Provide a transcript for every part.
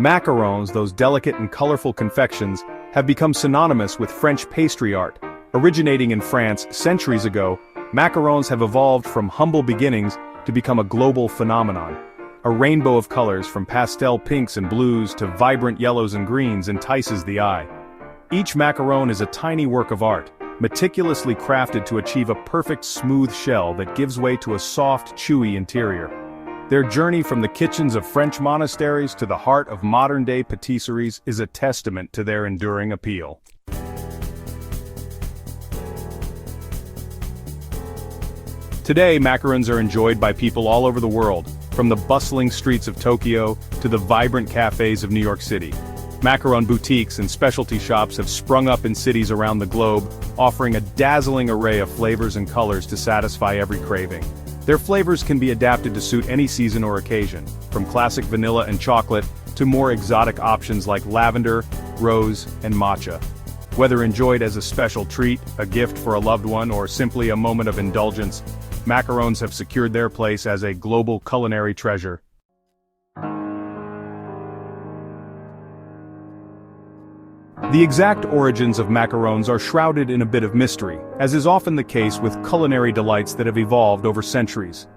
Macarons, those delicate and colorful confections, have become synonymous with French pastry art. Originating in France centuries ago, macarons have evolved from humble beginnings to become a global phenomenon. A rainbow of colors from pastel pinks and blues to vibrant yellows and greens entices the eye. Each macaron is a tiny work of art, meticulously crafted to achieve a perfect smooth shell that gives way to a soft, chewy interior. Their journey from the kitchens of French monasteries to the heart of modern-day patisseries is a testament to their enduring appeal. Today, macarons are enjoyed by people all over the world, from the bustling streets of Tokyo to the vibrant cafes of New York City. Macaron boutiques and specialty shops have sprung up in cities around the globe, offering a dazzling array of flavors and colors to satisfy every craving. Their flavors can be adapted to suit any season or occasion, from classic vanilla and chocolate to more exotic options like lavender, rose, and matcha. Whether enjoyed as a special treat, a gift for a loved one, or simply a moment of indulgence, macarons have secured their place as a global culinary treasure. The exact origins of macarons are shrouded in a bit of mystery, as is often the case with culinary delights that have evolved over centuries.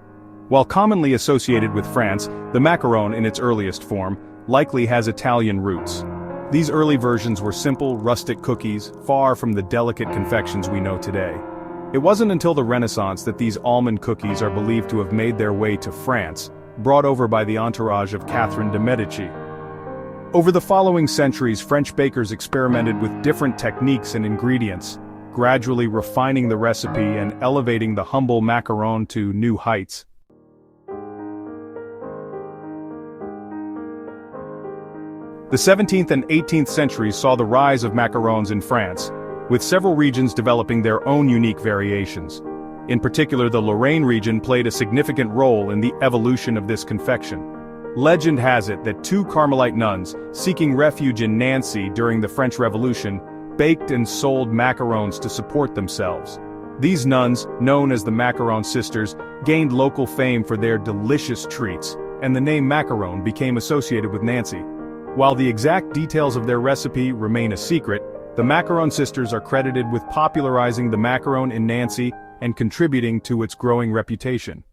While commonly associated with France, the macaron in its earliest form likely has Italian roots. These early versions were simple, rustic cookies, far from the delicate confections we know today. It wasn't until the Renaissance that these almond cookies are believed to have made their way to France, brought over by the entourage of Catherine de' Medici. Over the following centuries, French bakers experimented with different techniques and ingredients, gradually refining the recipe and elevating the humble macaron to new heights. The 17th and 18th centuries saw the rise of macarons in France, with several regions developing their own unique variations. In particular, the Lorraine region played a significant role in the evolution of this confection. Legend has it that two Carmelite nuns, seeking refuge in Nancy during the French Revolution, baked and sold macarons to support themselves. These nuns, known as the Macaron sisters, gained local fame for their delicious treats, and the name macaron became associated with Nancy. While the exact details of their recipe remain a secret, the Macaron sisters are credited with popularizing the macaron in Nancy and contributing to its growing reputation.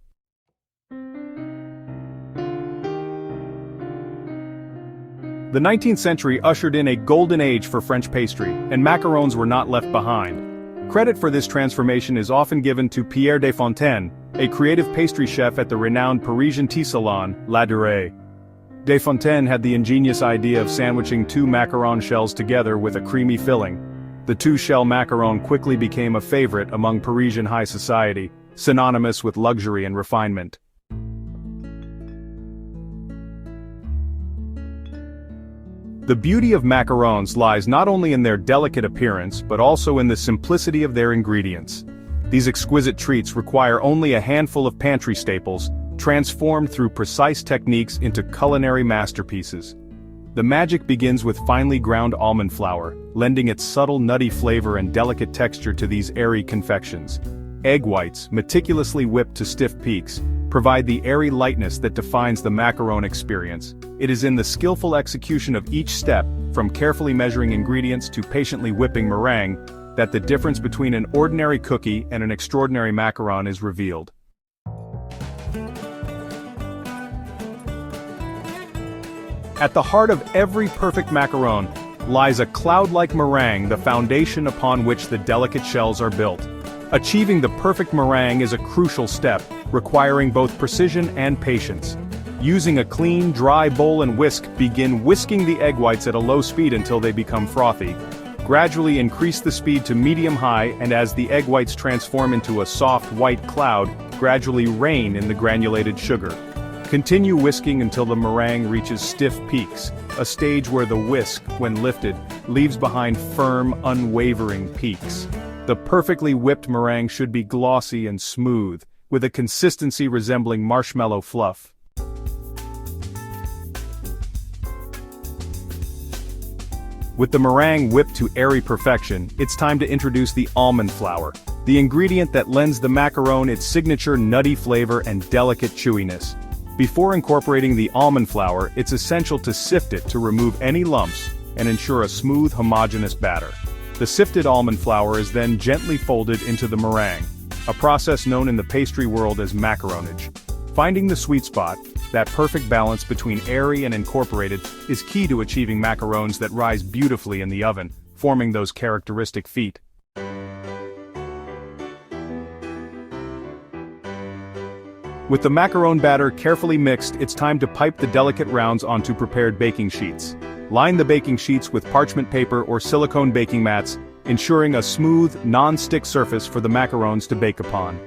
The 19th century ushered in a golden age for French pastry, and macarons were not left behind. Credit for this transformation is often given to Pierre de Fontaine, a creative pastry chef at the renowned Parisian tea salon, La Durée. De Fontaine had the ingenious idea of sandwiching two macaron shells together with a creamy filling. The two-shell macaron quickly became a favorite among Parisian high society, synonymous with luxury and refinement. The beauty of macarons lies not only in their delicate appearance but also in the simplicity of their ingredients. These exquisite treats require only a handful of pantry staples, transformed through precise techniques into culinary masterpieces. The magic begins with finely ground almond flour, lending its subtle nutty flavor and delicate texture to these airy confections. Egg whites, meticulously whipped to stiff peaks, provide the airy lightness that defines the macaron experience. It is in the skillful execution of each step, from carefully measuring ingredients to patiently whipping meringue, that the difference between an ordinary cookie and an extraordinary macaron is revealed. At the heart of every perfect macaron lies a cloud-like meringue, the foundation upon which the delicate shells are built. Achieving the perfect meringue is a crucial step, requiring both precision and patience. Using a clean, dry bowl and whisk, begin whisking the egg whites at a low speed until they become frothy. Gradually increase the speed to medium-high, and as the egg whites transform into a soft white cloud, gradually rain in the granulated sugar. Continue whisking until the meringue reaches stiff peaks, a stage where the whisk, when lifted, leaves behind firm, unwavering peaks. The perfectly whipped meringue should be glossy and smooth, with a consistency resembling marshmallow fluff. With the meringue whipped to airy perfection, it's time to introduce the almond flour, the ingredient that lends the macaron its signature nutty flavor and delicate chewiness. Before incorporating the almond flour, it's essential to sift it to remove any lumps and ensure a smooth, homogeneous batter. The sifted almond flour is then gently folded into the meringue, a process known in the pastry world as macaronage. Finding the sweet spot, that perfect balance between airy and incorporated, is key to achieving macarons that rise beautifully in the oven, forming those characteristic feet. With the macaron batter carefully mixed, it's time to pipe the delicate rounds onto prepared baking sheets. Line the baking sheets with parchment paper or silicone baking mats, ensuring a smooth, non-stick surface for the macarons to bake upon.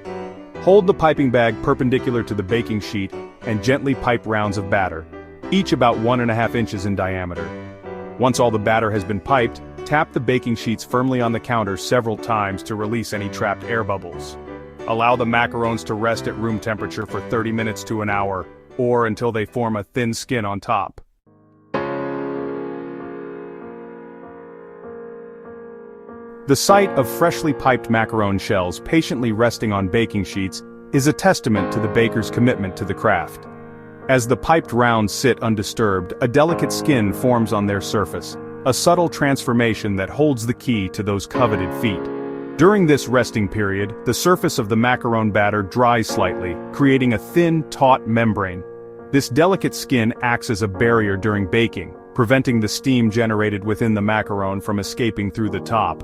Hold the piping bag perpendicular to the baking sheet and gently pipe rounds of batter, each about 1.5 inches in diameter. Once all the batter has been piped, tap the baking sheets firmly on the counter several times to release any trapped air bubbles. Allow the macarons to rest at room temperature for 30 minutes to an hour, or until they form a thin skin on top. The sight of freshly piped macaron shells patiently resting on baking sheets is a testament to the baker's commitment to the craft. As the piped rounds sit undisturbed, a delicate skin forms on their surface, a subtle transformation that holds the key to those coveted feet. During this resting period, the surface of the macaron batter dries slightly, creating a thin, taut membrane. This delicate skin acts as a barrier during baking, preventing the steam generated within the macaron from escaping through the top.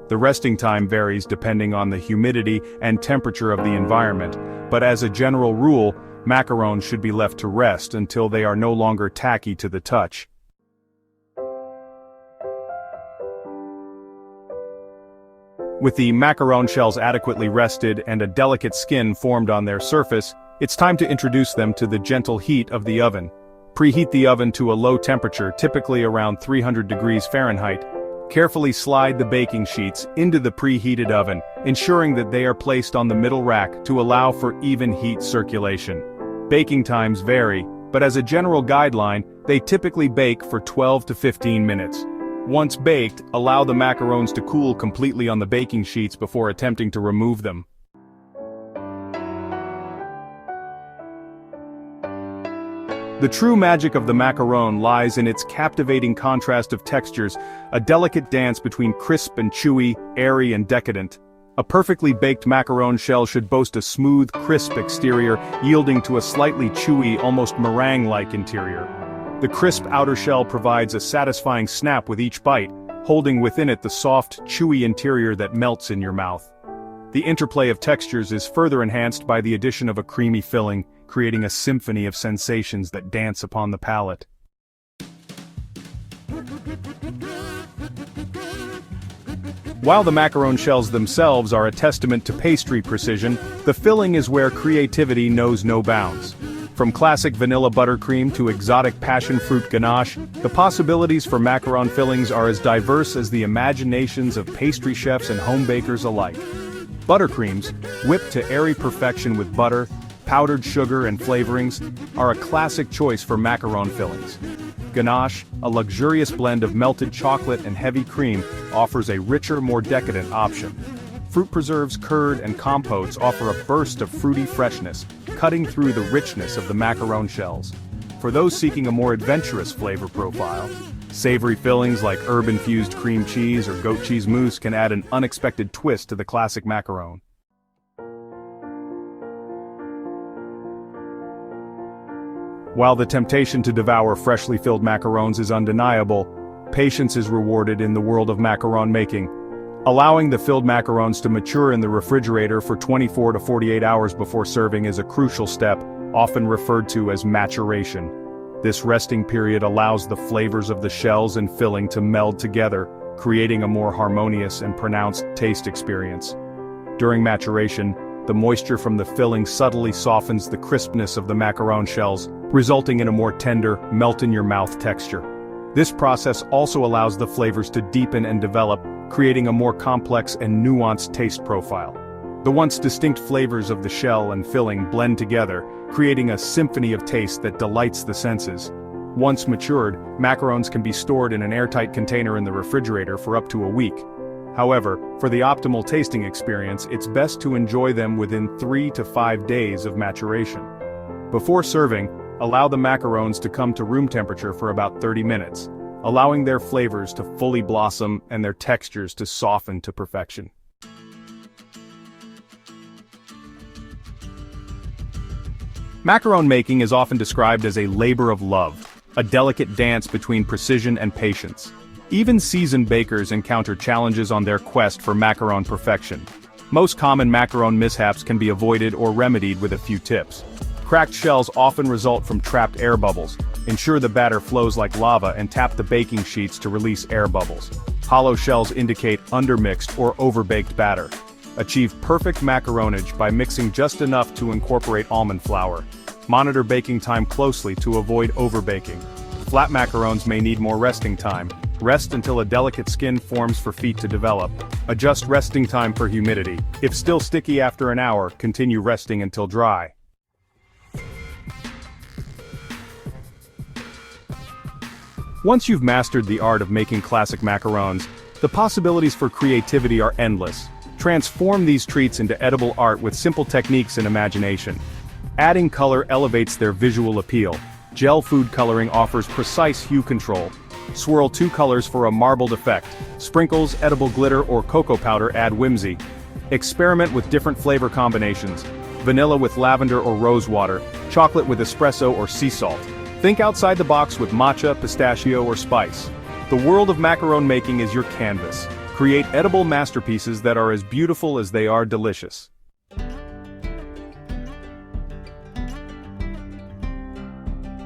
The resting time varies depending on the humidity and temperature of the environment, but as a general rule, macarons should be left to rest until they are no longer tacky to the touch. With the macaron shells adequately rested and a delicate skin formed on their surface, it's time to introduce them to the gentle heat of the oven. Preheat the oven to a low temperature, typically around 300 degrees Fahrenheit. Carefully slide the baking sheets into the preheated oven, ensuring that they are placed on the middle rack to allow for even heat circulation. Baking times vary, but as a general guideline, they typically bake for 12 to 15 minutes. Once baked, allow the macarons to cool completely on the baking sheets before attempting to remove them. The true magic of the macaron lies in its captivating contrast of textures, a delicate dance between crisp and chewy, airy and decadent. A perfectly baked macaron shell should boast a smooth, crisp exterior, yielding to a slightly chewy, almost meringue-like interior. The crisp outer shell provides a satisfying snap with each bite, holding within it the soft, chewy interior that melts in your mouth. The interplay of textures is further enhanced by the addition of a creamy filling, creating a symphony of sensations that dance upon the palate. While the macaron shells themselves are a testament to pastry precision, the filling is where creativity knows no bounds. From classic vanilla buttercream to exotic passion fruit ganache, the possibilities for macaron fillings are as diverse as the imaginations of pastry chefs and home bakers alike. Buttercreams, whipped to airy perfection with butter, powdered sugar and flavorings, are a classic choice for macaron fillings. Ganache, a luxurious blend of melted chocolate and heavy cream, offers a richer, more decadent option. Fruit preserves, curd, and compotes offer a burst of fruity freshness, cutting through the richness of the macaron shells. For those seeking a more adventurous flavor profile, savory fillings like herb-infused cream cheese or goat cheese mousse can add an unexpected twist to the classic macaron. While the temptation to devour freshly filled macarons is undeniable, patience is rewarded in the world of macaron making. Allowing the filled macarons to mature in the refrigerator for 24 to 48 hours before serving is a crucial step, often referred to as maturation. This resting period allows the flavors of the shells and filling to meld together, creating a more harmonious and pronounced taste experience. During maturation, the moisture from the filling subtly softens the crispness of the macaron shells, resulting in a more tender, melt-in-your-mouth texture. This process also allows the flavors to deepen and develop, creating a more complex and nuanced taste profile. The once distinct flavors of the shell and filling blend together, creating a symphony of taste that delights the senses. Once matured, macarons can be stored in an airtight container in the refrigerator for up to a week. However, for the optimal tasting experience, it's best to enjoy them within 3 to 5 days of maturation. Before serving, allow the macarons to come to room temperature for about 30 minutes, allowing their flavors to fully blossom and their textures to soften to perfection. Macaron making is often described as a labor of love, a delicate dance between precision and patience. Even seasoned bakers encounter challenges on their quest for macaron perfection. Most common macaron mishaps can be avoided or remedied with a few tips. Cracked shells often result from trapped air bubbles. Ensure the batter flows like lava and tap the baking sheets to release air bubbles. Hollow shells indicate undermixed or overbaked batter. Achieve perfect macaronage by mixing just enough to incorporate almond flour. Monitor baking time closely to avoid overbaking. Flat macarons may need more resting time. Rest until a delicate skin forms for feet to develop. Adjust resting time for humidity. If still sticky after an hour, continue resting until dry. Once you've mastered the art of making classic macarons, the possibilities for creativity are endless. Transform these treats into edible art with simple techniques and imagination. Adding color elevates their visual appeal. Gel food coloring offers precise hue control. Swirl 2 colors for a marbled effect. Sprinkles, edible glitter, or cocoa powder add whimsy. Experiment with different flavor combinations. Vanilla with lavender or rose water, chocolate with espresso or sea salt. Think outside the box with matcha, pistachio, or spice. The world of macaron making is your canvas. Create edible masterpieces that are as beautiful as they are delicious.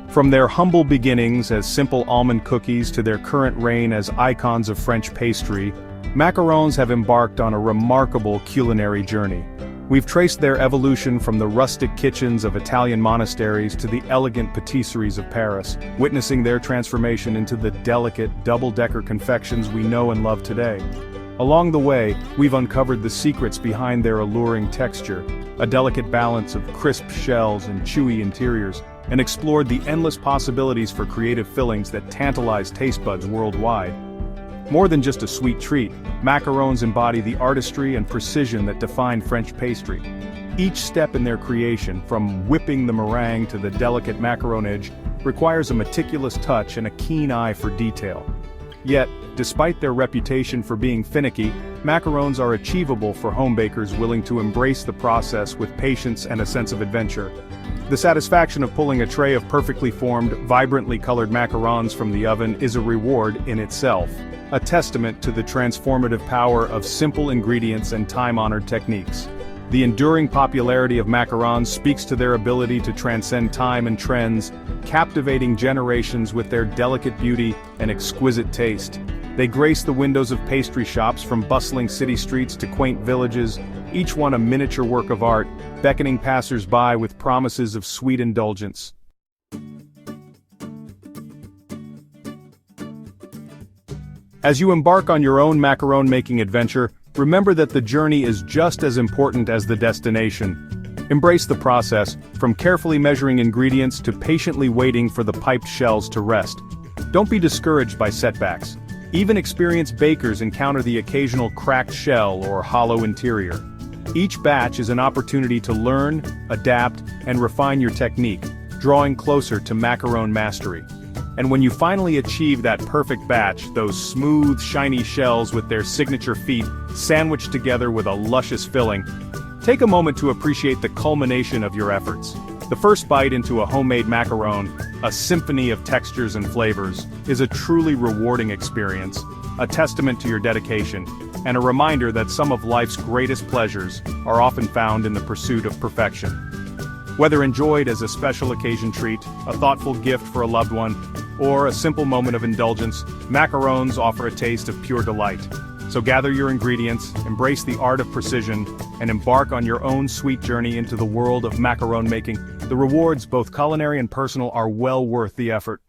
From their humble beginnings as simple almond cookies to their current reign as icons of French pastry, macarons have embarked on a remarkable culinary journey. We've traced their evolution from the rustic kitchens of Italian monasteries to the elegant patisseries of Paris, witnessing their transformation into the delicate, double-decker confections we know and love today. Along the way, we've uncovered the secrets behind their alluring texture, a delicate balance of crisp shells and chewy interiors, and explored the endless possibilities for creative fillings that tantalize taste buds worldwide. More than just a sweet treat, macarons embody the artistry and precision that define French pastry. Each step in their creation, from whipping the meringue to the delicate macaronage, requires a meticulous touch and a keen eye for detail. Yet, despite their reputation for being finicky, macarons are achievable for home bakers willing to embrace the process with patience and a sense of adventure. The satisfaction of pulling a tray of perfectly formed, vibrantly colored macarons from the oven is a reward in itself, a testament to the transformative power of simple ingredients and time-honored techniques. The enduring popularity of macarons speaks to their ability to transcend time and trends, captivating generations with their delicate beauty and exquisite taste. They grace the windows of pastry shops from bustling city streets to quaint villages, each one a miniature work of art, beckoning passers-by with promises of sweet indulgence. As you embark on your own macaron-making adventure, remember that the journey is just as important as the destination. Embrace the process, from carefully measuring ingredients to patiently waiting for the piped shells to rest. Don't be discouraged by setbacks. Even experienced bakers encounter the occasional cracked shell or hollow interior. Each batch is an opportunity to learn, adapt, and refine your technique, drawing closer to macaron mastery. And when you finally achieve that perfect batch, those smooth, shiny shells with their signature feet sandwiched together with a luscious filling, take a moment to appreciate the culmination of your efforts. The first bite into a homemade macaron, a symphony of textures and flavors, is a truly rewarding experience, a testament to your dedication, and a reminder that some of life's greatest pleasures are often found in the pursuit of perfection. Whether enjoyed as a special occasion treat, a thoughtful gift for a loved one, or a simple moment of indulgence, macarons offer a taste of pure delight. So gather your ingredients, embrace the art of precision, and embark on your own sweet journey into the world of macaron making. The rewards, both culinary and personal, are well worth the effort.